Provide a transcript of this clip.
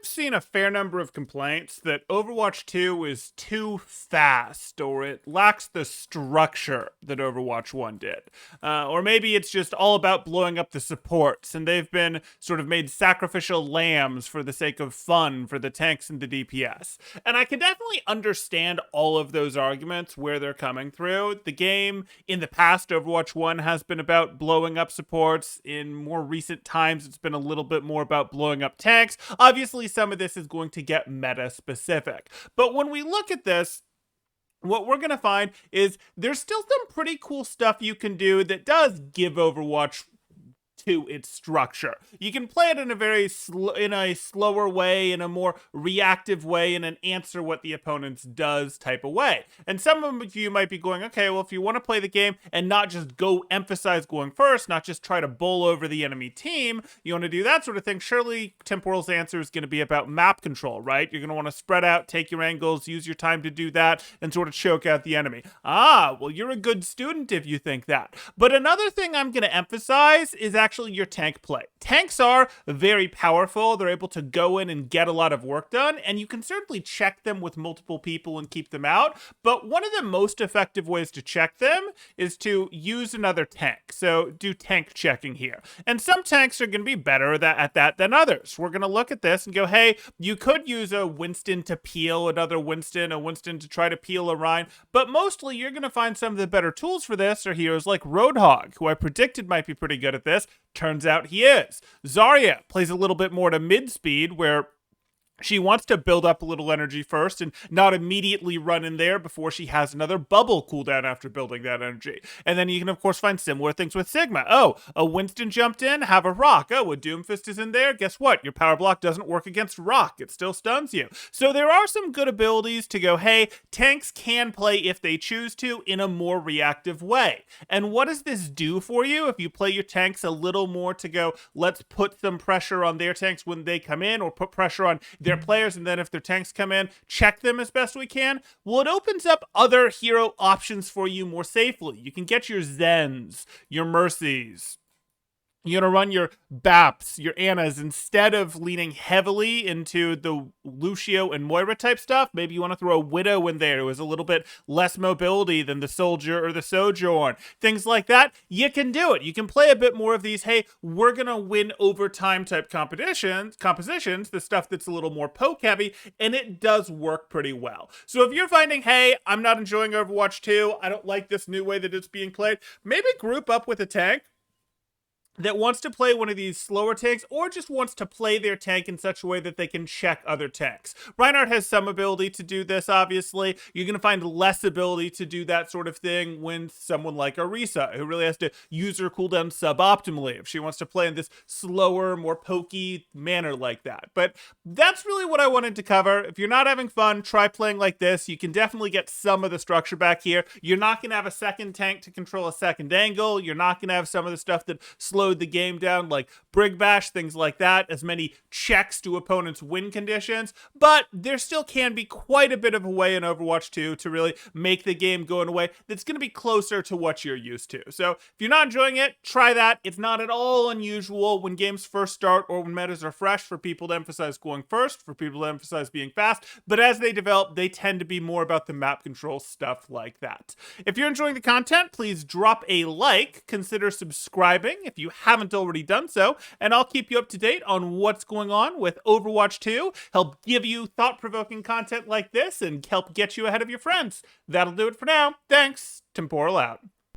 seen a fair number of complaints that Overwatch 2 is too fast, or it lacks the structure that Overwatch 1 did. Or maybe it's just all about blowing up the supports, and they've been sort of made sacrificial lambs for the sake of fun for the tanks and the DPS. And I can definitely understand all of those arguments where they're coming through. The game in the past, Overwatch 1, has been about blowing up supports. In more recent times, it's been a little bit more about blowing up tanks. Obviously, some of this is going to get meta specific. But when we look at this, what we're going to find is there's still some pretty cool stuff you can do that does give Overwatch to its structure. You can play it in a very slower way, in a more reactive way, in an answer what the opponent does type of way. And some of you might be going, okay, well, if you want to play the game and not just go emphasize going first, not just try to bowl over the enemy team, you want to do that sort of thing, surely Temporal's answer is going to be about map control, right? You're going to want to spread out, take your angles, use your time to do that, and sort of choke out the enemy. Ah, well, you're a good student if you think that. But another thing I'm going to emphasize is actually your tank play. Tanks are very powerful. They're able to go in and get a lot of work done, and you can certainly check them with multiple people and keep them out. But one of the most effective ways to check them is to use another tank. So do tank checking here. And some tanks are going to be better at that than others. We're going to look at this and go, hey, you could use a Winston to peel another Winston, a Winston to try to peel a Rhine, but mostly you're going to find some of the better tools for this are heroes like Roadhog, who I predicted might be pretty good at this. Turns out he is. Zarya plays a little bit more to mid speed, where she wants to build up a little energy first and not immediately run in there before she has another bubble cooldown after building that energy. And then you can, of course, find similar things with Sigma. Oh, a Winston jumped in, have a rock. Oh, a Doomfist is in there. Guess what? Your power block doesn't work against rock. It still stuns you. So there are some good abilities to go, hey, tanks can play if they choose to in a more reactive way. And what does this do for you if you play your tanks a little more to go, let's put some pressure on their tanks when they come in, or put pressure on their players, and then if their tanks come in, check them as best we can? Well, it opens up other hero options for you more safely. You can get your Zens, your Mercies. You're going to run your Baps, your Annas, instead of leaning heavily into the Lucio and Moira type stuff. Maybe you want to throw a Widow in there who has a little bit less mobility than the Soldier or the Sojourn. Things like that. You can do it. You can play a bit more of these, hey, we're going to win overtime type compositions, the stuff that's a little more poke heavy, and it does work pretty well. So if you're finding, hey, I'm not enjoying Overwatch 2, I don't like this new way that it's being played, maybe group up with a tank that wants to play one of these slower tanks, or just wants to play their tank in such a way that they can check other tanks. Reinhardt has some ability to do this, obviously. You're going to find less ability to do that sort of thing when someone like Orisa, who really has to use her cooldown suboptimally if she wants to play in this slower, more pokey manner like that. But that's really what I wanted to cover. If you're not having fun, try playing like this. You can definitely get some of the structure back here. You're not going to have a second tank to control a second angle. You're not going to have some of the stuff that slows the game down, like Brig Bash, things like that, as many checks to opponents' win conditions, but there still can be quite a bit of a way in Overwatch 2 to really make the game go in a way that's going to be closer to what you're used to. So if you're not enjoying it, try that. It's not at all unusual when games first start or when metas are fresh for people to emphasize going first, for people to emphasize being fast, but as they develop, they tend to be more about the map control stuff like that. If you're enjoying the content, please drop a like, consider subscribing if you haven't already done so, and I'll keep you up to date on what's going on with Overwatch 2, help give you thought-provoking content like this, and help get you ahead of your friends. That'll do it for now. Thanks. Temporal out.